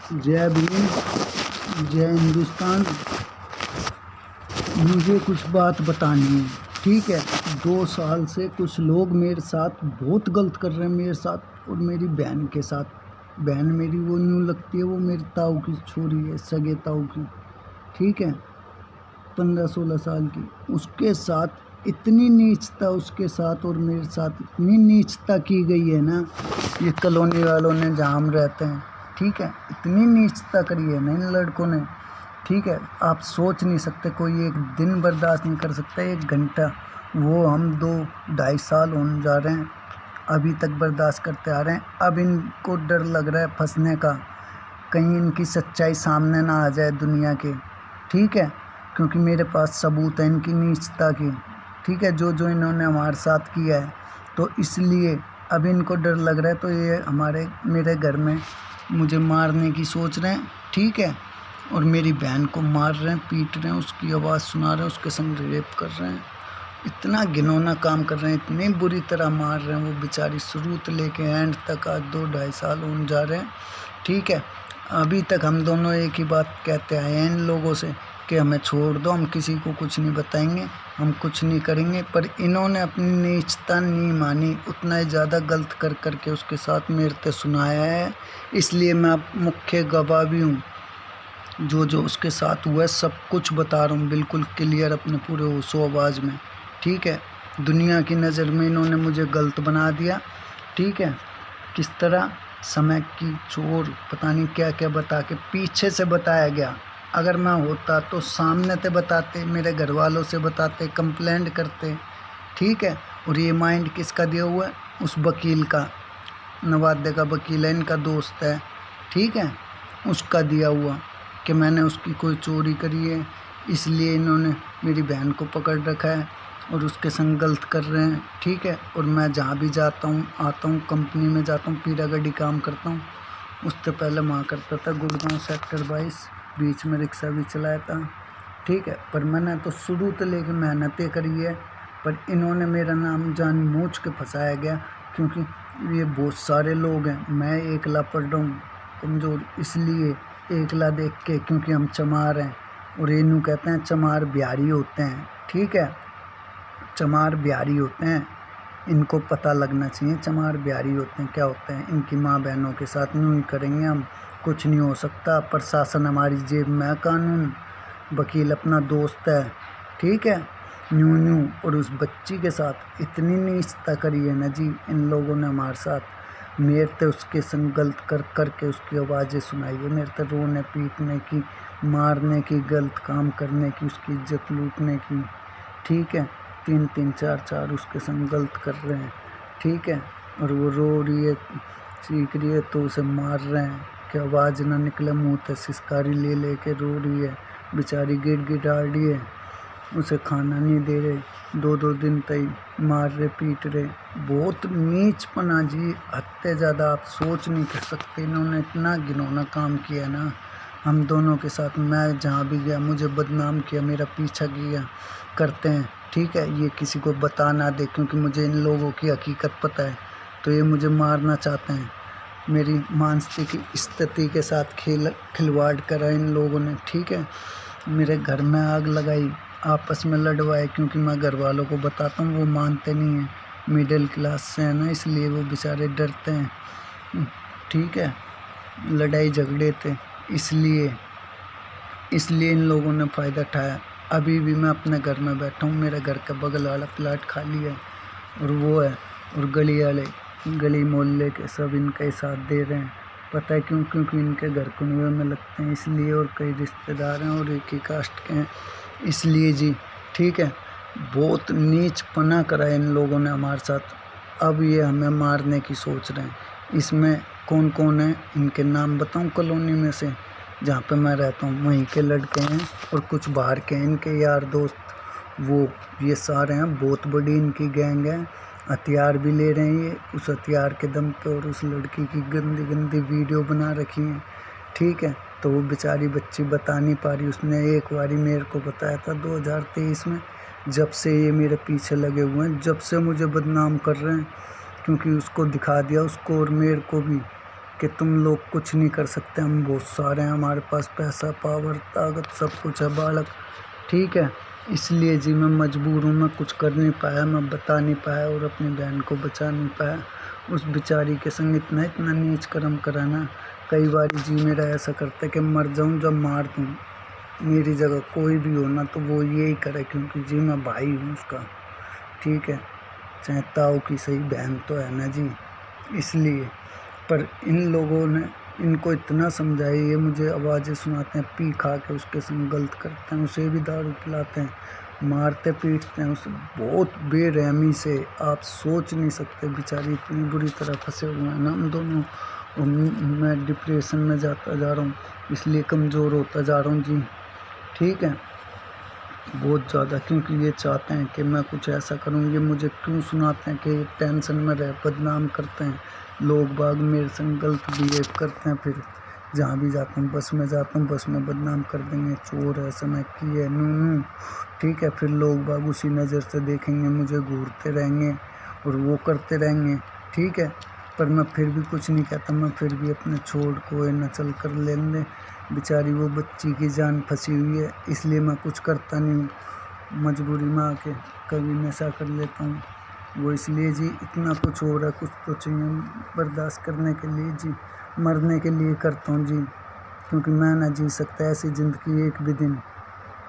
जय भीम, जय हिंदुस्तान। मुझे कुछ बात बतानी है, ठीक है। 2 साल से कुछ लोग मेरे साथ बहुत गलत कर रहे हैं, मेरे साथ और मेरी बहन के साथ। बहन मेरी वो यूँ लगती है वो मेरी ताऊ की छोरी है, सगे ताऊ की, ठीक है, 15-16 साल की। उसके साथ इतनी नीचता, उसके साथ और मेरे साथ इतनी नीचता की गई है ना, ये कॉलोनी वालों ने जहाँ हम रहते हैं, ठीक है, इतनी नीचता करी है ना इन लड़कों ने, ठीक है। आप सोच नहीं सकते, कोई एक दिन बर्दाश्त नहीं कर सकता, 1 घंटा। वो हम 2-2.5 साल होने जा रहे हैं, अभी तक बर्दाश्त करते आ रहे हैं। अब इनको डर लग रहा है फंसने का, कहीं इनकी सच्चाई सामने ना आ जाए दुनिया के, ठीक है, क्योंकि मेरे पास सबूत है इनकी नीचता की, ठीक है, जो इन्होंने हमारे साथ किया है। तो इसलिए अब इनको डर लग रहा है, तो ये मेरे घर में मुझे मारने की सोच रहे हैं, ठीक है, और मेरी बहन को मार रहे हैं, पीट रहे हैं, उसकी आवाज़ सुना रहे हैं, उसके संग रेप कर रहे हैं। इतना घिनौना काम कर रहे हैं, इतनी बुरी तरह मार रहे हैं। वो बेचारी शुरू से लेके एंड तक आज 2-2.5 साल होने जा रहे हैं, ठीक है। अभी तक हम दोनों एक ही बात कहते आए हैं इन लोगों से कि हमें छोड़ दो, हम किसी को कुछ नहीं बताएंगे, हम कुछ नहीं करेंगे। पर इन्होंने अपनी नीचता नहीं मानी, उतना ही ज़्यादा गलत कर करके उसके साथ मेरे से सुनाया है। इसलिए मैं अब मुख्य गवाह भी हूँ, जो उसके साथ हुआ है सब कुछ बता रहा हूँ, बिल्कुल क्लियर, अपने पूरे होशो आवाज़ में, ठीक है। दुनिया की नज़र में इन्होंने मुझे गलत बना दिया, ठीक है। किस तरह समय की चोर, पता नहीं क्या क्या बता के पीछे से बताया गया। अगर मैं होता तो सामने से बताते, मेरे घर वालों से बताते, कंप्लेंट करते, ठीक है। और ये माइंड किसका दिया हुआ है? उस वकील का, नवादे का वकील है, इनका दोस्त है, ठीक है, उसका दिया हुआ कि मैंने उसकी कोई चोरी करी है, इसलिए इन्होंने मेरी बहन को पकड़ रखा है और उसके संग गलत कर रहे हैं, ठीक है। और मैं जहाँ भी जाता हूँ, आता हूँ, कंपनी में जाता हूँ, पीरागढ़ी काम करता हूँ। उससे पहले वहाँ करता था गुड़गांव सेक्टर 22, बीच में रिक्शा भी चलाया था, ठीक है। पर मैंने तो शुरू से लेकर मेहनतें करी है, पर इन्होंने मेरा नाम जानबूझ के फंसाया गया, क्योंकि ये बहुत सारे लोग हैं, मैं एकला पड़ रहा हूँ कमज़ोर, इसलिए एकला देख के, क्योंकि हम चमार हैं। और इन्हों कहते हैं चमार बिहारी होते हैं, ठीक है, चमार बिहारी होते हैं, इनको पता लगना चाहिए चमार बिहारी होते हैं क्या होते हैं। इनकी माँ बहनों के साथ यूँ ही करेंगे हम, कुछ नहीं हो सकता। प्रशासन हमारी जेब में, कानून, वकील अपना दोस्त है, ठीक है, यूँ। और उस बच्ची के साथ इतनी नीचता करी है ना जी इन लोगों ने हमारे साथ। मेरे तो उसके संग गलत कर करके उसकी आवाज़ें सुनाई है, मेरे तो रोने पीटने की, मारने की, गलत काम करने की, उसकी इज्जत लूटने की, ठीक है। 3-3, 4-4 उसके संग गलत कर रहे हैं, ठीक है। और वो रो रही है, चीख रही है, तो उसे मार रहे हैं कि आवाज़ ना निकले मुँह से, सिसकारी ले लेके रो रही है, बेचारी गिड़गिड़ा रही है, उसे खाना नहीं दे रहे, 2-2 दिन तक मार रहे, पीट रहे। बहुत नीचपना जी, हद से ज़्यादा आप सोच नहीं कर सकते। इन्होंने इतना घिनौना काम किया ना हम दोनों के साथ। मैं जहाँ भी गया मुझे बदनाम किया, मेरा पीछा किया करते हैं, ठीक है। ये किसी को बता ना दे, क्योंकि मुझे इन लोगों की हकीकत पता है, तो ये मुझे मारना चाहते हैं। मेरी मानसिक स्थिति के साथ खिलवाड़ करा इन लोगों ने, ठीक है। मेरे घर में आग लगाई, आपस में लड़वाए, क्योंकि मैं घर वालों को बताता हूँ, वो मानते नहीं हैं, मिडिल क्लास से है ना, इसलिए वो बेचारे डरते हैं, ठीक है। लड़ाई झगड़े थे, इसलिए इन लोगों ने फ़ायदा उठाया। अभी भी मैं अपने घर में बैठा हूँ, मेरे घर का बगल वाला प्लाट खाली है, और वो है, और गली मोहल्ले के सब इनका ही साथ दे रहे हैं। पता है क्यों? क्योंकि इनके घर कुनबे में लगते हैं, इसलिए, और कई रिश्तेदार हैं और एक ही कास्ट के हैं, इसलिए जी, ठीक है। बहुत नीचपना करा है इन लोगों ने हमारे साथ। अब ये हमें मारने की सोच रहे हैं। इसमें कौन कौन है, इनके नाम बताऊं? कॉलोनी में से जहाँ पे मैं रहता हूँ वहीं के लड़के हैं, और कुछ बाहर के हैं इनके यार दोस्त, वो ये सारे हैं। बहुत बड़ी इनकी गैंग है, हथियार भी ले रहे हैं ये, उस हथियार के दम पे, और उस लड़की की गंदी गंदी वीडियो बना रखी है, ठीक है। तो वो बेचारी बच्ची बता नहीं पा रही, उसने एक बारी मेरे को बताया था 2023 में। जब से ये मेरे पीछे लगे हुए हैं, जब से मुझे बदनाम कर रहे हैं, क्योंकि उसको दिखा दिया, उसको और मेरे को भी, कि तुम लोग कुछ नहीं कर सकते, हम बहुत सारे हैं, हमारे पास पैसा, पावर, ताकत सब कुछ है बालक, ठीक है। इसलिए जी मैं मजबूर हूँ, मैं कुछ कर नहीं पाया, मैं बता नहीं पाया और अपनी बहन को बचा नहीं पाया। उस बेचारी के संग इतना नीच कर्म करा ना, कई बार जी मेरा ऐसा करता है कि मर जाऊँ जब मार दूँ, मेरी जगह कोई भी हो ना तो वो यही करे, क्योंकि जी मैं भाई हूँ उसका, ठीक है, चाहे ताऊ की सही बहन तो है ना जी, इसलिए। पर इन लोगों ने इनको इतना समझाया, ये मुझे आवाज़ें सुनाते हैं, पी खा के उसके संग गलत करते हैं, उसे भी दारू पिलाते हैं, मारते पीटते हैं उसे बहुत बेरहमी से, आप सोच नहीं सकते। बेचारी इतनी बुरी तरह फंसे हुए हैं ना हम दोनों, और मैं डिप्रेशन में जाता जा रहा हूँ, इसलिए कमज़ोर होता जा रहा हूँ जी, ठीक है, बहुत ज़्यादा। क्योंकि ये चाहते हैं कि मैं कुछ ऐसा करूँ, ये मुझे क्यों सुनाते हैं कि टेंशन में रह, बदनाम करते हैं, लोग बाग मेरे संग गलत बिहेव करते हैं, फिर जहाँ भी जाता हूँ, बस में जाता हूँ, बस में बदनाम कर देंगे, चोर है, समय की है, नू, ठीक है। फिर लोग बाग उसी नज़र से देखेंगे, मुझे घूरते रहेंगे और वो करते रहेंगे, ठीक है। पर मैं फिर भी कुछ नहीं कहता, मैं फिर भी अपने छोड़ को न चल कर लेने दे, बेचारी वो बच्ची की जान फंसी हुई है, इसलिए मैं कुछ करता नहीं हूँ। मजबूरी में आके कभी नशा कर लेता हूँ, वो इसलिए जी इतना कुछ हो रहा है, कुछ तो चाहिए बर्दाश्त करने के लिए जी, मरने के लिए करता हूँ जी, क्योंकि मैं ना जी सकता ऐसी ज़िंदगी एक भी दिन,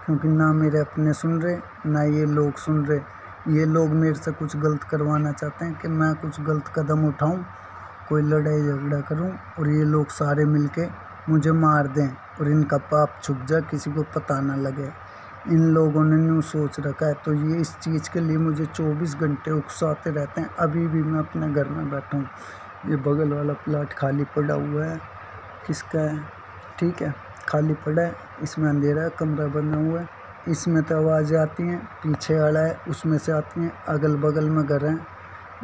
क्योंकि ना मेरे अपने सुन रहे, ना ये लोग सुन रहे। ये लोग मेरे से कुछ गलत करवाना चाहते हैं कि मैं कुछ गलत कदम उठाऊं, कोई लड़ाई झगड़ा करूं, और ये लोग सारे मिलके मुझे मार दें और इनका पाप छुप जाए, किसी को पता ना लगे। इन लोगों ने न्यू सोच रखा है, तो ये इस चीज़ के लिए मुझे 24 घंटे उकसाते रहते हैं। अभी भी मैं अपने घर में बैठा हूँ, ये बगल वाला प्लाट खाली पड़ा हुआ है, किसका है, ठीक है, खाली पड़ा है, इसमें अंधेरा है, कमरा बना हुआ है, इसमें तो आवाज़ें आती हैं, पीछे वाला है उसमें से आती हैं, अगल बगल में घर हैं,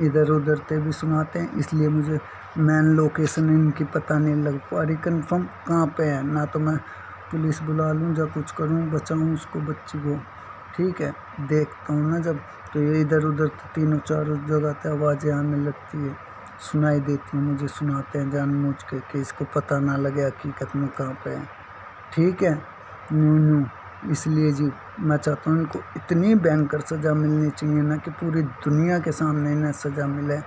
इधर उधर से भी सुनाते हैं, इसलिए मुझे मेन लोकेशन इनकी पता नहीं लग पा रही कंफर्म कहाँ पे है, ना तो मैं पुलिस बुला लूँ या कुछ करूँ, बचाऊँ उसको, बच्ची को, ठीक है। देखता हूँ ना जब, तो ये इधर उधर तीनों चारों जगह से आवाज़ें आने लगती है, सुनाई देती है, मुझे सुनाते हैं जानबूझ के कि इसको पता ना लगे हकीकत में कहाँ पे है, ठीक है, न्यू। इसलिए जी मैं चाहता हूँ इनको इतनी भयंकर सज़ा मिलनी चाहिए ना कि पूरी दुनिया के सामने इन्हें सज़ा मिले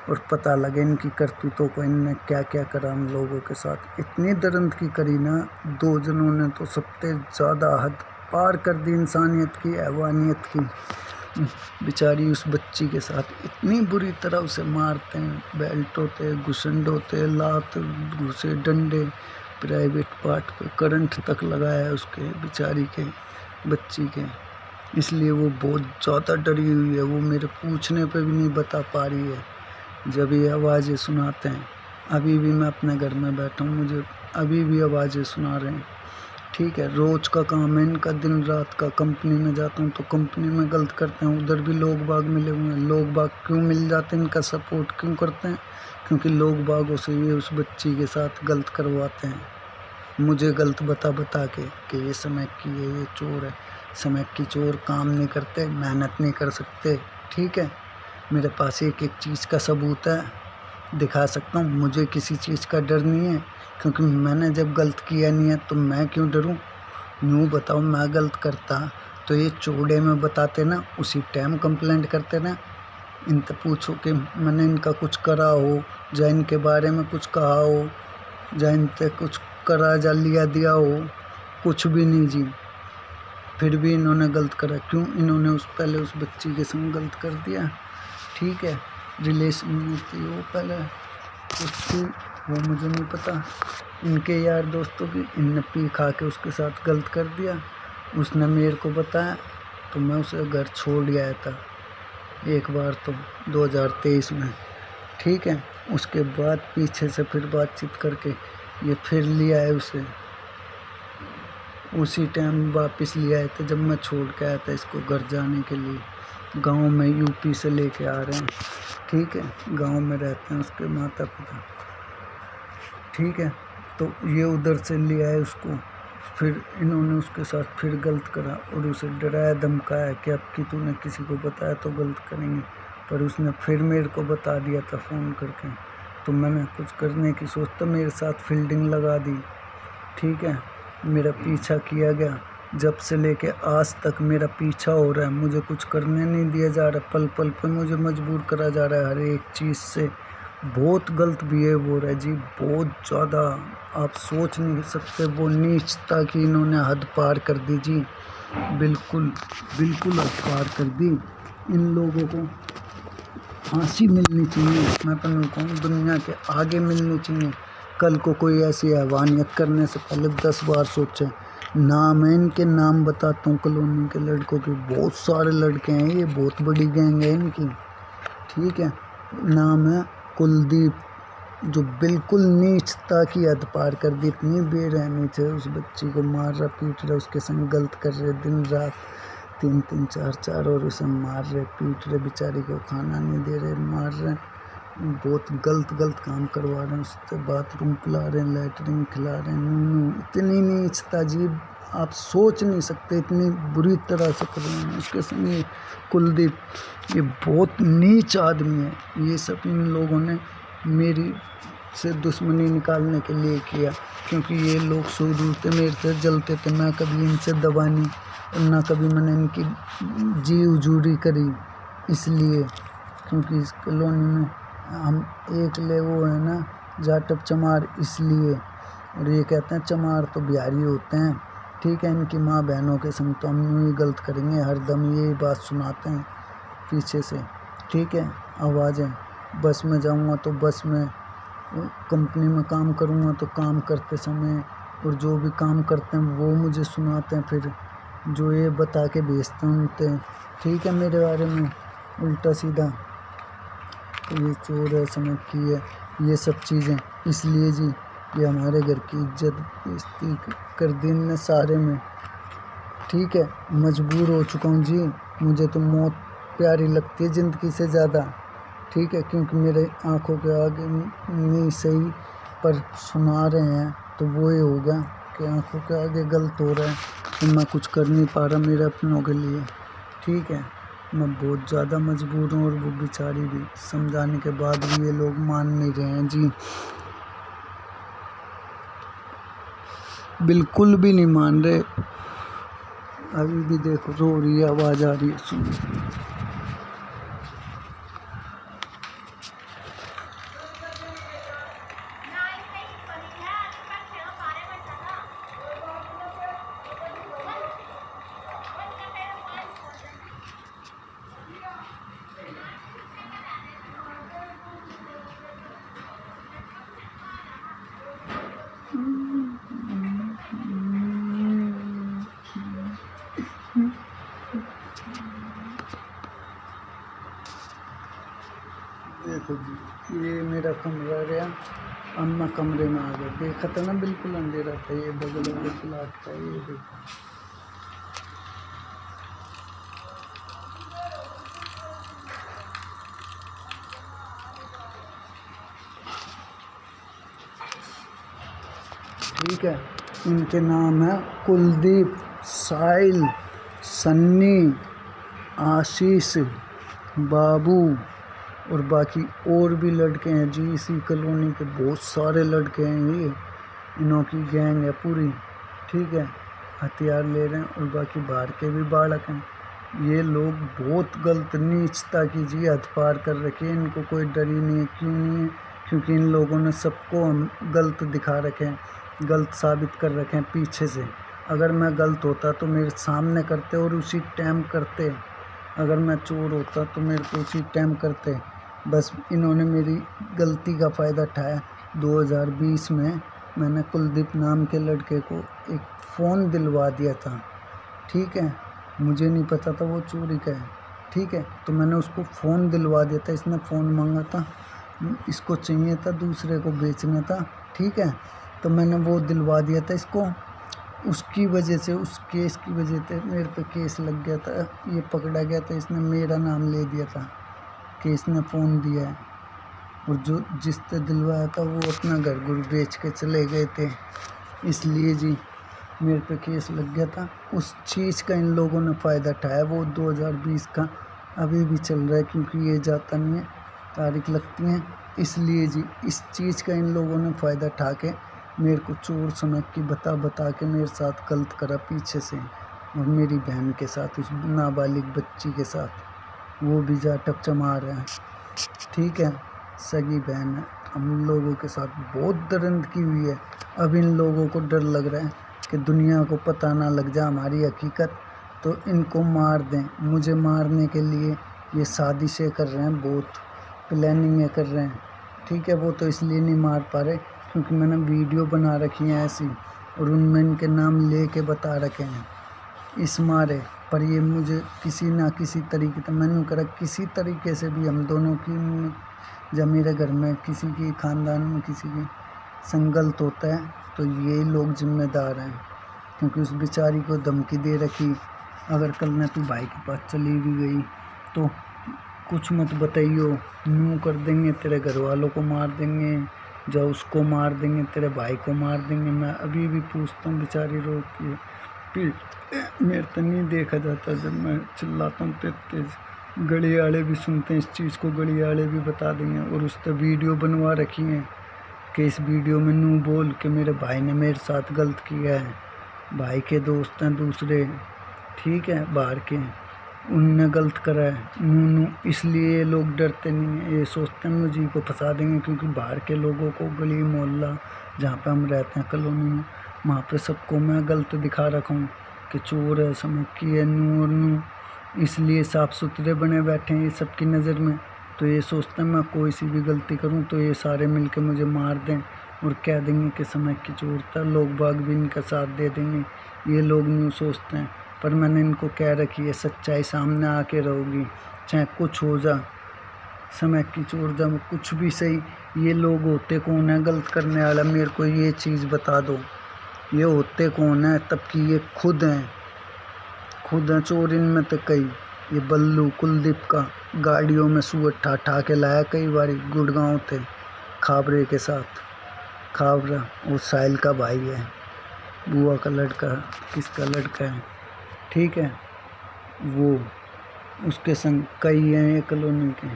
और पता लगे इनकी करतूतों को, इनने क्या क्या करा हम लोगों के साथ। इतनी दर्द की करी ना, दो जनों ने तो सबसे ज़्यादा हद पार कर दी इंसानियत की, हैवानियत की। बेचारी उस बच्ची के साथ इतनी बुरी तरह उसे मारते हैं, बेल्ट होते, घुसंड होते, लात, घुसे, डंडे, प्राइवेट पार्ट पे करंट तक लगाया है उसके बेचारी के बच्ची के, इसलिए वो बहुत ज़्यादा डरी हुई है, वो मेरे पूछने पे भी नहीं बता पा रही है। जब ये आवाज़ें सुनाते हैं, अभी भी मैं अपने घर में बैठा हूँ, मुझे अभी भी आवाज़ें सुना रहे हैं, ठीक है। रोज़ का काम है इनका, दिन रात का। कंपनी में जाता हूँ तो कंपनी में गलत करते हैं, उधर भी लोग बाग मिले हुए हैं। लोग बाग क्यों मिल जाते हैं, इनका सपोर्ट क्यों करते हैं, क्योंकि लोग बागों से ये उस बच्ची के साथ गलत करवाते हैं, मुझे गलत बता के कि ये समय की है, ये चोर है। समय की चोर काम नहीं करते, मेहनत नहीं कर सकते, ठीक है। मेरे पास एक एक चीज़ का सबूत है, दिखा सकता हूँ, मुझे किसी चीज़ का डर नहीं है, क्योंकि मैंने जब गलत किया नहीं है तो मैं क्यों डरूँ। यूँ बताओ, मैं गलत करता तो ये चौड़े में बताते ना, उसी टाइम कंप्लेंट करते ना। इनसे पूछो कि मैंने इनका कुछ करा हो, या इनके बारे में कुछ कहा हो, या इनसे कुछ करा या लिया दिया हो, कुछ भी नहीं जी। फिर भी इन्होंने गलत करा, क्यों इन्होंने पहले उस बच्ची के संग गलत कर दिया, ठीक है। रिलेशन में थी वो पहले उसकी, वो मुझे नहीं पता, इनके यार दोस्तों की, इनने पी खा के उसके साथ गलत कर दिया। उसने मेरे को बताया तो मैं उसे घर छोड़ आया था एक बार, तो 2023 में, ठीक है। उसके बाद पीछे से फिर बातचीत करके ये फिर ले आए उसे, उसी टाइम वापस ले आए थे जब मैं छोड़ के आया था इसको घर जाने के लिए। गांव में यूपी से लेके आ रहे हैं, ठीक है, गांव में रहते हैं उसके माता पिता, ठीक है। तो ये उधर से ले आए उसको, फिर इन्होंने उसके साथ फिर गलत करा और उसे डराया धमकाया कि अब कि तूने किसी को बताया तो गलत करेंगे। पर उसने फिर मेरे को बता दिया था फ़ोन करके तो मैंने कुछ करने की सोचता मेरे साथ फील्डिंग लगा दी, ठीक है। मेरा पीछा किया गया, जब से लेके आज तक मेरा पीछा हो रहा है, मुझे कुछ करने नहीं दिया जा रहा, पल पल पे मुझे मजबूर करा जा रहा है हर एक चीज़ से। बहुत गलत बिहेव हो रहा है जी, बहुत ज़्यादा। आप सोच नहीं सकते वो नीचता की इन्होंने हद पार कर दी जी, बिल्कुल बिल्कुल हद पार कर दी। इन लोगों को फांसी मिलनी चाहिए, मैं तो नहीं कहूँ दुनिया के आगे मिलनी चाहिए। कल को कोई ऐसी हैवानियत करने से पहले 10 बार सोचे। नाम है इनके, नाम बताता हूँ कॉलोनी के लड़कों के, बहुत सारे लड़के हैं, ये बहुत बड़ी गैंग है इनकी, ठीक है। नाम है कुलदीप, जो बिल्कुल नीचता की हद पार कर दी। इतनी बेरहमी से उस बच्ची को मार रहा, पीट रहा, उसके संग गलत कर रहे दिन रात, 3-3 4-4, और उसे मार रहे, पीट रहे, बेचारी को खाना नहीं दे रहे, मार रहे, बहुत गलत काम करवा रहे हैं उससे। बाथरूम पिला रहे हैं, लैटरिन खिला रहे हैं, नूनू। इतनी नीचता जी आप सोच नहीं सकते, इतनी बुरी तरह से कर रहे हैं उसके संग। ये कुलदीप, ये बहुत नीच आदमी है। ये सब इन लोगों ने मेरी से दुश्मनी निकालने के लिए किया, क्योंकि ये लोग शुरू से मेरे से जलते थे। मैं कभी इनसे दबा नहीं, और ना कभी मैंने इनकी जी उजूरी करी, इसलिए क्योंकि इस कॉलोनी में हम एक ले वो है ना जाटव चमार, इसलिए। और ये कहते हैं चमार तो बिहारी होते हैं, ठीक है। इनकी माँ बहनों के संग तो हम यूँ ही गलत करेंगे, हरदम यही बात सुनाते हैं पीछे से, ठीक है। आवाज़ें, बस में जाऊँगा तो बस में, कंपनी में काम करूँगा तो काम करते समय, और जो भी काम करते हैं वो मुझे सुनाते हैं, फिर जो ये बता के भेजते हैं उनसे, ठीक है, मेरे बारे में उल्टा सीधा। तो ये चोर है, समझ की है, ये सब चीज़ें। इसलिए जी ये हमारे घर की इज्जत बेइज्जती कर दी इनने सारे में, ठीक है। मजबूर हो चुका हूँ जी, मुझे तो मौत प्यारी लगती है ज़िंदगी से ज़्यादा, ठीक है। क्योंकि मेरे आंखों के आगे नहीं सही पर सुना रहे हैं, तो वो ये हो गया कि आंखों के आगे गलत हो रहा है, तो मैं कुछ कर नहीं पा रहा मेरे अपनों के लिए, ठीक है। मैं बहुत ज़्यादा मजबूर हूँ, और वो बेचारी भी, समझाने के बाद भी ये लोग मान नहीं रहे हैं जी, बिल्कुल भी नहीं मान रहे। अभी भी देखो रो रही है, आवाज़ आ रही है, सुन। देखो जी, ये मेरा कमरा गया, अब मैं कमरे में आ गया। देखा था ना, बिल्कुल अंधेरा था। ये बगल वाले प्लाट का, ये देखो। ठीक है, इनके नाम है कुलदीप, साहिल, सन्नी, आशीष, बाबू, और बाकी और भी लड़के हैं जी। इसी कॉलोनी के बहुत सारे लड़के हैं, ये इन्हों की गैंग है पूरी, ठीक है। हथियार ले रहे हैं, और बाकी बाहर के भी बालक हैं। ये लोग बहुत गलत नीचता की जी हद पार कर रखी है, इनको कोई डर ही नहीं है। क्यों नहीं है? क्योंकि इन लोगों ने सबको हम गलत दिखा रखे हैं, गलत साबित कर रखे हैं पीछे से। अगर मैं गलत होता तो मेरे सामने करते और उसी टाइम करते, अगर मैं चोर होता तो मेरे को उसी टाइम करते। बस इन्होंने मेरी गलती का फ़ायदा उठाया। 2020 में मैंने कुलदीप नाम के लड़के को एक फ़ोन दिलवा दिया था, ठीक है। मुझे नहीं पता था वो चोरी का है, ठीक है। तो मैंने उसको फ़ोन दिलवा दिया था, इसने फ़ोन मांगा था, इसको चाहिए था, दूसरे को बेचना था, ठीक है। तो मैंने वो दिलवा दिया था इसको। उसकी वजह से, उस केस की वजह से मेरे पे केस लग गया था, ये पकड़ा गया था। इसने मेरा नाम ले दिया था कि इसने फ़ोन दिया है, और जो जिससे दिलवाया था वो अपना घर गुर बेच के चले गए थे। इसलिए जी मेरे पे केस लग गया था। उस चीज़ का इन लोगों ने फ़ायदा उठाया। वो 2020 का अभी भी चल रहा है, क्योंकि ये जाता नहीं है, तारीख लगती हैं। इसलिए जी इस चीज़ का इन लोगों ने फ़ायदा उठा के मेरे को चोर समझ के बता के मेरे साथ गलत करा पीछे से, और मेरी बहन के साथ, उस नाबालिग बच्ची के साथ, वो भी जा टपचा रहे हैं। ठीक है, सगी बहन है, हम लोगों के साथ बहुत दरिंदगी हुई है। अब इन लोगों को डर लग रहा है कि दुनिया को पता ना लग जाए हमारी हकीकत, तो इनको मार दें। मुझे मारने के लिए ये साजिशें कर रहे हैं, बहुत प्लानिंग कर रहे हैं। ठीक है, वो तो इसलिए नहीं मार पा रहे क्योंकि मैंने वीडियो बना रखी हैं ऐसी, और उनमें इनके नाम ले बता रखे हैं इस मारे। पर ये मुझे किसी ना किसी तरीके से, मैंने करा किसी तरीके से भी हम दोनों की, जब मेरे घर में किसी की ख़ानदान में किसी की संगल्त होता है तो ये लोग जिम्मेदार हैं, क्योंकि उस बेचारी को धमकी दे रखी, अगर कल न तू भाई के पास चली भी गई तो कुछ मत बताइयो, यूँ कर देंगे, तेरे घर वालों को मार देंगे, या उसको मार देंगे, तेरे भाई को मार देंगे। मैं अभी भी पूछता हूँ, बेचारी रोती है। फिर मेरे तो नहीं देखा जाता जब मैं चिल्लाता हूँ तेज। गली वाले भी सुनते हैं इस चीज़ को, गली वाले भी बता देंगे, और उस पर वीडियो बनवा रखी है कि इस वीडियो में नू बोल के मेरे भाई ने मेरे साथ गलत किया है। भाई के दोस्त हैं दूसरे, ठीक है, बाहर के, उनने गलत करा है नू। इसलिए ये लोग डरते नहीं हैं, ये सोचते हैं मुझे को फंसा देंगे, क्योंकि बाहर के लोगों को, गली मोहल्ला जहाँ पे हम रहते हैं कॉलोनी में, वहाँ पे सबको मैं गलत दिखा रखा हूँ कि चोर है, समझ की है नू और नू। इसलिए साफ़ सुथरे बने बैठे हैं ये सबकी नज़र में, तो ये सोचते हैं मैं कोई सी भी गलती करूँ तो ये सारे मिलके मुझे मार दें और कह देंगे कि समय की चोर था, लोग बाग भी इनका साथ दे देंगे। ये लोग न्यू सोचते हैं, पर मैंने इनको कह रखी है सच्चाई सामने आके रहोगी, चाहे कुछ हो जा। समय की चोर जब कुछ भी सही, ये लोग होते कौन है गलत करने वाला, मेरे को ये चीज़ बता दो, ये होते कौन है? तब कि ये खुद हैं चोर। इनमें तो कई, ये बल्लू कुलदीप का गाड़ियों में सुअर ठा के लाया कई बार, गुड़गांव थे खाबरे के साथ। खाबरा वो साहिल का भाई है, बुआ का लड़का, किसका लड़का है, ठीक है, वो उसके संग कई हैं ये कॉलोनी के।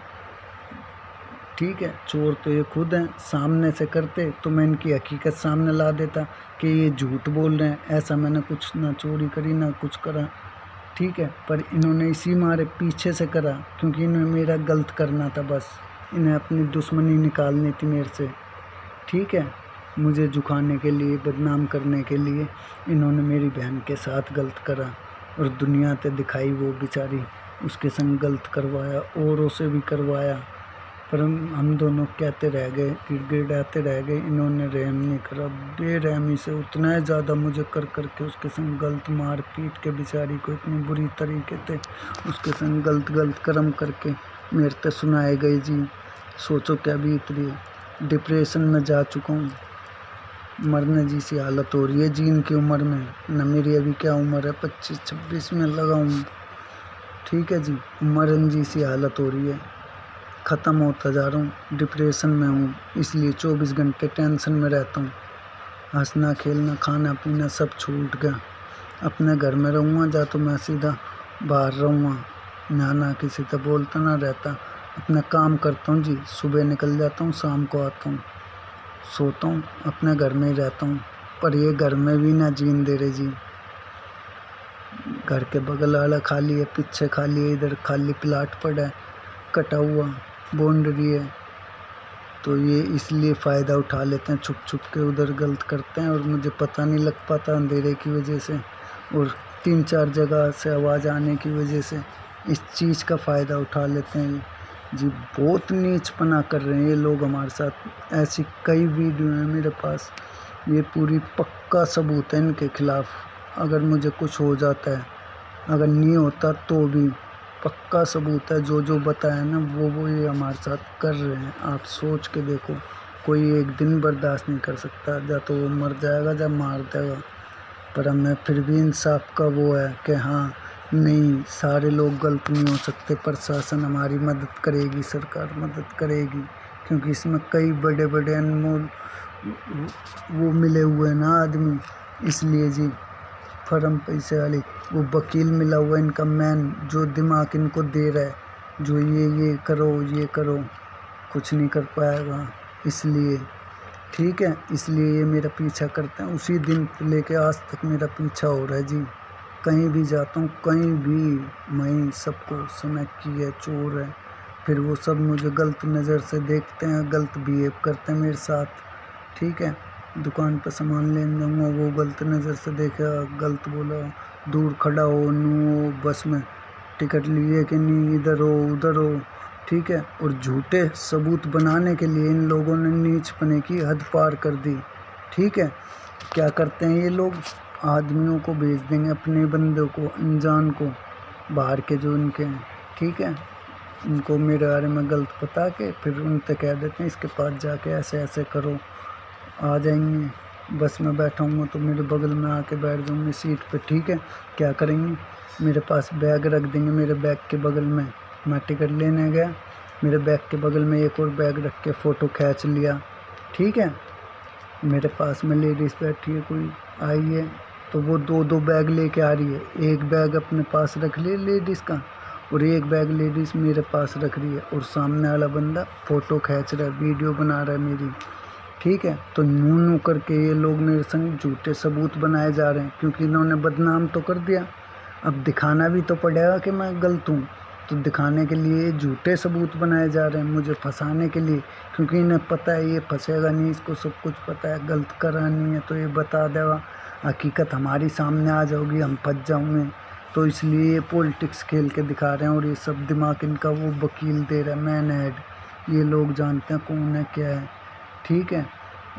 ठीक है, चोर तो ये खुद हैं। सामने से करते तो मैं इनकी हकीकत सामने ला देता कि ये झूठ बोल रहे हैं, ऐसा मैंने कुछ ना चोरी करी ना कुछ करा। ठीक है, पर इन्होंने इसी मारे पीछे से करा, क्योंकि इन्हें मेरा गलत करना था, बस इन्हें अपनी दुश्मनी निकालनी थी मेरे से। ठीक है, मुझे झुकाने के लिए, बदनाम करने के लिए इन्होंने मेरी बहन के साथ गलत करा, और दुनिया पे दिखाई वो बेचारी, उसके संग गलत करवाया, औरों से भी करवाया। पर हम दोनों कहते रह गए, गिड़गिड़ाते रह गए, इन्होंने रहम नहीं करा। बेरहमी से उतना ज़्यादा मुझे कर के उसके संग गलत मार पीट के बेचारी को इतनी बुरी तरीके से उसके संग गलत कर्म करके मेरे से सुनाए गए जी। सोचो क्या बीत रही है, डिप्रेशन में जा चुका हूँ, मरने जैसी हालत हो रही है जी इनकी उम्र में। न मेरी अभी क्या उम्र है, 25-26 में लगा हूँ। ठीक है जी, मरने जैसी हालत हो रही है, ख़त्म होता जा रहा हूँ, डिप्रेशन में हूँ, इसलिए 24 घंटे टेंशन में रहता हूँ। हंसना खेलना खाना पीना सब छूट गया। अपने घर में रहूँगा जा तो मैं सीधा बाहर रहूँगा, ना किसी से बोलता ना रहता, अपना काम करता हूँ जी। सुबह निकल जाता हूँ, शाम को आता हूँ, सोता हूँ, अपने घर में ही रहता हूँ। पर ये घर में भी ना जीन दे रहे जी। घर के बगल वाला खाली है, पीछे खाली है, इधर खाली प्लाट पड़ा है, कटा हुआ बाउंड्री है, तो ये इसलिए फ़ायदा उठा लेते हैं, छुप के उधर गलत करते हैं, और मुझे पता नहीं लग पाता अंधेरे की वजह से, और 3-4 जगह से आवाज़ आने की वजह से इस चीज़ का फ़ायदा उठा लेते हैं जी। बहुत नीचपना कर रहे हैं ये लोग हमारे साथ। ऐसी कई वीडियो हैं मेरे पास, ये पूरी पक्का सबूत है इनके खिलाफ़। अगर मुझे कुछ हो जाता है, अगर नहीं होता तो भी पक्का सबूत है, जो बताया ना वो ये हमारे साथ कर रहे हैं। आप सोच के देखो, कोई एक दिन बर्दाश्त नहीं कर सकता, या तो वो मर जाएगा या मार देगा। पर हमें फिर भी इंसाफ का वो है कि हाँ नहीं, सारे लोग गलत नहीं हो सकते, प्रशासन हमारी मदद करेगी, सरकार मदद करेगी, क्योंकि इसमें कई बड़े बड़े अनमोल वो मिले हुए हैं ना आदमी। इसलिए जी, फर्म पैसे वाली वो वकील मिला हुआ इनका मेन, जो दिमाग इनको दे रहा है, जो ये करो ये करो। कुछ नहीं कर पाएगा। इसलिए ठीक है, इसलिए ये मेरा पीछा करते हैं। उसी दिन से लेके आज तक मेरा पीछा हो रहा है जी। कहीं भी जाता हूँ, कहीं भी मैं सबको समय की है, चोर है, फिर वो सब मुझे गलत नज़र से देखते हैं, गलत बिहेव करते हैं मेरे साथ। ठीक है, दुकान पर सामान लेने जाऊँगा, वो गलत नज़र से देखेगा, गलत बोला, दूर खड़ा हो, नू बस में टिकट लिए कि नहीं, इधर हो उधर हो। ठीक है, और झूठे सबूत बनाने के लिए इन लोगों ने नीचपने की हद पार कर दी। ठीक है, क्या करते हैं ये लोग, आदमियों को भेज देंगे, अपने बंदों को, अनजान को, बाहर के जो इनके हैं। ठीक है, उनको मेरे बारे में गलत बता के फिर उनसे कह देते हैं इसके पास जाके ऐसे ऐसे करो। आ जाएंगे, बस में बैठा हूँ तो मेरे बगल में आके बैठ जाऊँगे सीट पे। ठीक है, क्या करेंगे, मेरे पास बैग रख देंगे, मेरे बैग के बगल में मैं टिकट लेने गया, मेरे बैग के बगल में एक और बैग रख के फ़ोटो खींच लिया। ठीक है, मेरे पास में लेडीज़ बैठी है, कोई आई है तो वो दो दो बैग लेके आ रही है, एक बैग अपने पास रख लिया लेडीज़ का और एक बैग लेडीज़ मेरे पास रख रही है, और सामने वाला बंदा फ़ोटो खींच रहा है, वीडियो बना रहा है मेरी। ठीक है, तो नू नू करके ये लोग मेरे संग झूठे सबूत बनाए जा रहे हैं, क्योंकि इन्होंने बदनाम तो कर दिया, अब दिखाना भी तो पड़ेगा कि मैं गलत हूँ। तो दिखाने के लिए झूठे सबूत बनाए जा रहे हैं मुझे फंसाने के लिए, क्योंकि इन्हें पता है ये फंसेगा नहीं, इसको सब कुछ पता है, गलत करानी है तो ये बता देगा, हकीकत हमारी सामने आ जाओगी, हम फंस जाऊँगे। तो इसलिए ये पॉलिटिक्स खेल के दिखा रहे हैं, और ये सब दिमाग इनका वो वकील दे रहा है, मैन हेड। ये लोग जानते हैं कौन है क्या है। ठीक है,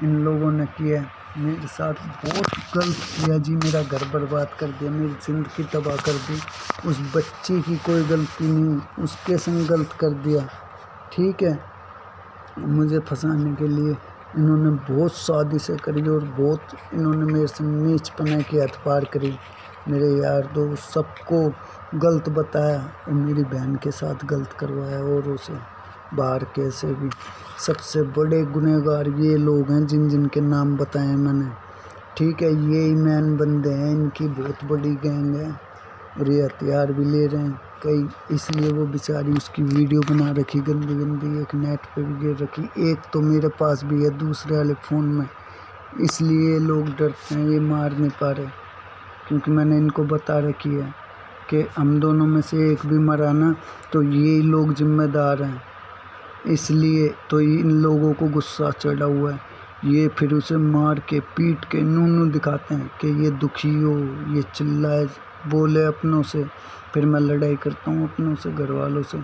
इन लोगों ने किया है मेरे साथ, बहुत गलत किया जी, मेरा घर बर्बाद कर दिया, मेरी ज़िंदगी तबाह कर दी। उस बच्ची की कोई गलती नहीं, उसके संग गलत कर दिया। ठीक है, मुझे फंसाने के लिए इन्होंने बहुत साजिशें करी, और बहुत इन्होंने मेरे से नीचपना की हद पार करी। मेरे यार दोस्त सबको गलत बताया, और मेरी बहन के साथ गलत करवाया, और उसे बाहर कैसे भी। सबसे बड़े गुनहगार ये लोग हैं जिन जिन के नाम बताए मैंने। ठीक है, ये ही मैन बंदे हैं, इनकी बहुत बड़ी गैंग है, और ये हथियार भी ले रहे हैं कई, इसलिए वो बेचारी उसकी वीडियो बना रखी गंदी गंदी, एक नेट पे भी गिर रखी, एक तो मेरे पास भी है दूसरे वाले फ़ोन में। इसलिए लोग डरते हैं, ये मार नहीं पा रहे, क्योंकि मैंने इनको बता रखी है कि हम दोनों में से एक भी मरा ना तो ये लोग जिम्मेदार हैं। इसलिए तो इन लोगों को गुस्सा चढ़ा हुआ है, ये फिर उसे मार के पीट के नूनू दिखाते हैं कि ये दुखी हो, ये चिल्लाए बोले अपनों से। फिर मैं लड़ाई करता हूँ अपनों से, घर वालों से,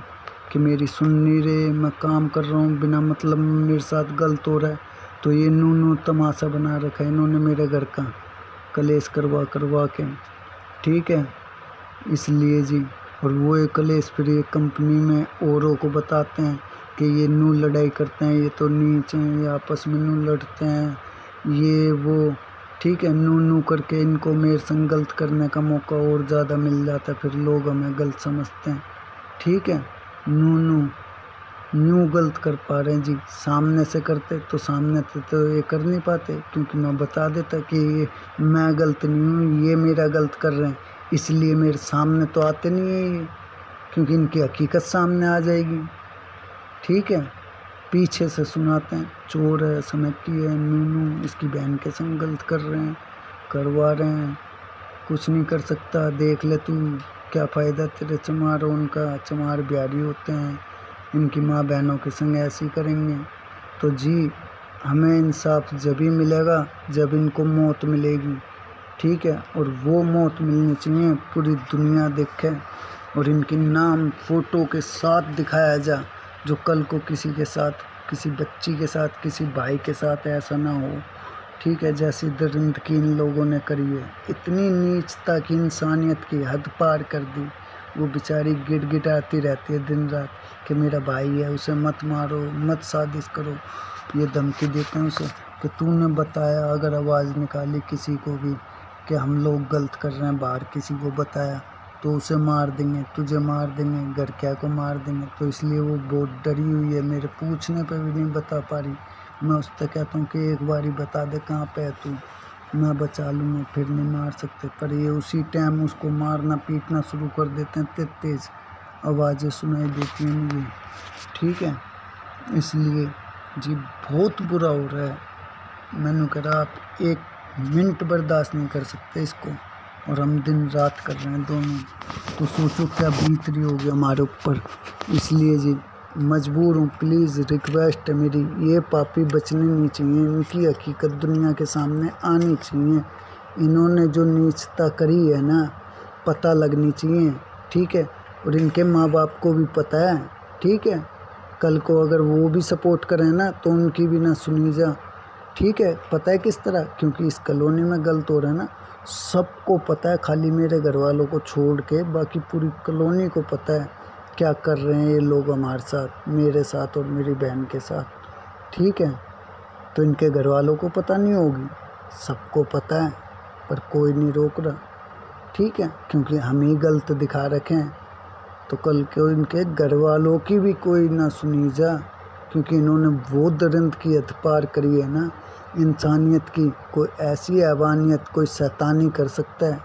कि मेरी सुन नहीं रहे, मैं काम कर रहा हूँ, बिना मतलब मेरे साथ गलत हो रहा है। तो ये नूनू तमाशा बना रखा है इन्होंने मेरे घर का, कलेश करवा करवा के। ठीक है, इसलिए जी, और वो एक कलेश फिर ये कंपनी में औरों को बताते हैं कि ये नू लड़ाई करते हैं, ये तो नीच हैं, ये आपस में नू लड़ते हैं, ये वो। ठीक है, नू नू करके इनको मेरे संग गलत करने का मौका और ज़्यादा मिल जाता है, फिर लोग हमें गलत समझते हैं। ठीक है, नू नू न्यू गलत कर पा रहे हैं जी, सामने से करते तो सामने से तो ये कर नहीं पाते, क्योंकि मैं बता देता कि ये मैं गलत नहीं हूँ, ये मेरा गलत कर रहे हैं, इसलिए मेरे सामने तो आते नहीं है ये, क्योंकि इनकी हकीकत सामने आ जाएगी। ठीक है, पीछे से सुनाते हैं चोर है, समझती है, नूनू इसकी बहन के संग गलत कर रहे हैं, करवा रहे हैं, कुछ नहीं कर सकता, देख ले तू, क्या फ़ायदा तेरे चमार, उनका चमार बिहारी होते हैं, इनकी माँ बहनों के संग ऐसे ही करेंगे। तो जी, हमें इंसाफ जब ही मिलेगा जब इनको मौत मिलेगी। ठीक है, और वो मौत मिलनी चाहिए पूरी दुनिया देखे, और इनकी नाम फ़ोटो के साथ दिखाया जा, जो कल को किसी के साथ, किसी बच्ची के साथ, किसी भाई के साथ ऐसा ना हो। ठीक है, जैसी दरिंदगी इन लोगों ने करी है, इतनी नीचता की, इंसानियत की हद पार कर दी। वो बेचारी गिड़गिड़ाती रहती है दिन रात कि मेरा भाई है, उसे मत मारो, मत साजिश करो। ये धमकी देते हैं उसे कि तूने बताया, अगर आवाज़ निकाली किसी को भी कि हम लोग गलत कर रहे हैं, बाहर किसी को बताया तो उसे मार देंगे, तुझे मार देंगे, घर क्या को मार देंगे। तो इसलिए वो बहुत डरी हुई है, मेरे पूछने पे भी नहीं बता पा रही। मैं उससे कहता हूँ कि एक बारी बता दे कहाँ पे है तू, मैं बचा लूँगा, फिर नहीं मार सकते। पर ये उसी टाइम उसको मारना पीटना शुरू कर देते हैं, तेज तेज आवाज़ें सुनाई देती हैं मुझे। ठीक है, इसलिए जी बहुत बुरा हो रहा है। मैंने कहा आप 1 मिनट बर्दाश्त नहीं कर सकते इसको, और हम दिन रात कर रहे हैं दोनों, तो सोचो क्या बीत रही होगी हमारे ऊपर। इसलिए जी मजबूर हूँ, प्लीज़ रिक्वेस्ट है मेरी, ये पापी बचने नहीं चाहिए, इनकी हकीकत दुनिया के सामने आनी चाहिए। इन्होंने जो नीचता करी है ना, पता लगनी चाहिए, ठीक है। और इनके माँ बाप को भी पता है, ठीक है। कल को अगर वो भी सपोर्ट करें ना तो उनकी भी ना सुनी जा, ठीक है। पता है किस तरह, क्योंकि इस कॉलोनी में गलत हो रहा है ना, सबको पता है, खाली मेरे घर वालों को छोड़ के बाकी पूरी कॉलोनी को पता है क्या कर रहे हैं ये लोग हमारे साथ, मेरे साथ और मेरी बहन के साथ, ठीक है। तो इनके घर वालों को पता नहीं होगी, सबको पता है, पर कोई नहीं रोक रहा, ठीक है। क्योंकि हम ही गलत दिखा रखे हैं, तो कल को इनके घर वालों की भी कोई ना सुनी जा, क्योंकि इन्होंने वो दरिंद की हद पार करी है ना इंसानियत की। कोई ऐसी हैवानियत कोई शैतानी कर सकता है,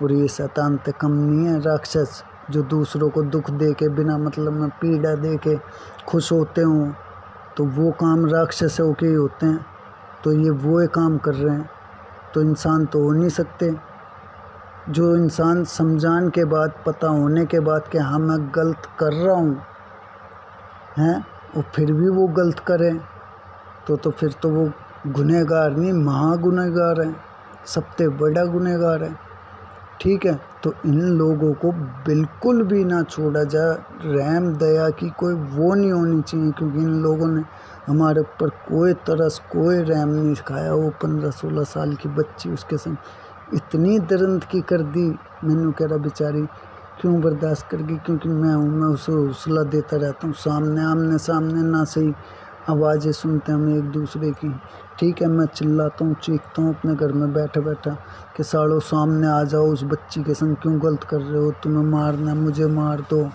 और ये शैतान तो कम नहीं है, राक्षस जो दूसरों को दुख दे के बिना मतलब में पीड़ा दे के खुश होते हों, तो वो काम राक्षसों के ही होते हैं। तो ये वो काम कर रहे हैं, तो इंसान तो हो नहीं सकते। जो इंसान समझाने के बाद, पता होने के बाद कि हाँ मैं गलत कर रहा हूँ हैं, और फिर भी वो गलत करे, तो फिर तो वो गुनहगार नहीं, महागुनहगार है, सबसे बड़ा गुनहगार है, ठीक है। तो इन लोगों को बिल्कुल भी ना छोड़ा जाए, रहम दया की कोई वो नहीं होनी चाहिए, क्योंकि इन लोगों ने हमारे ऊपर कोई तरस कोई रहम नहीं सिखाया। वो 15-16 साल की बच्ची, उसके संग इतनी दर्द की कर दी, मैंने कह रहा बेचारी क्यों बर्दाश्त कर गई, क्योंकि मैं हूँ, मैं उसे हौसला देता रहता हूँ, सामने आमने सामने ना सही आवाज़ें सुनते हैं हम एक दूसरे की, ठीक है। मैं चिल्लाता हूँ, चीखता हूँ अपने घर में बैठा बैठा कि सालों सामने आ जाओ, उस बच्ची के संग क्यों गलत कर रहे हो, तुम्हें मारना मुझे मार दो,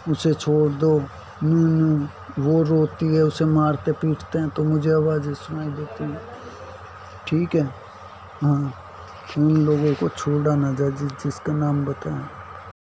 उसे छोड़ दो, न्यू न्यू वो रोती है, उसे मारते पीटते हैं तो मुझे आवाज़ें सुनाई देती हैं, ठीक है। हाँ, उन लोगों को छोड़ा ना जाए जिसका नाम बताएं।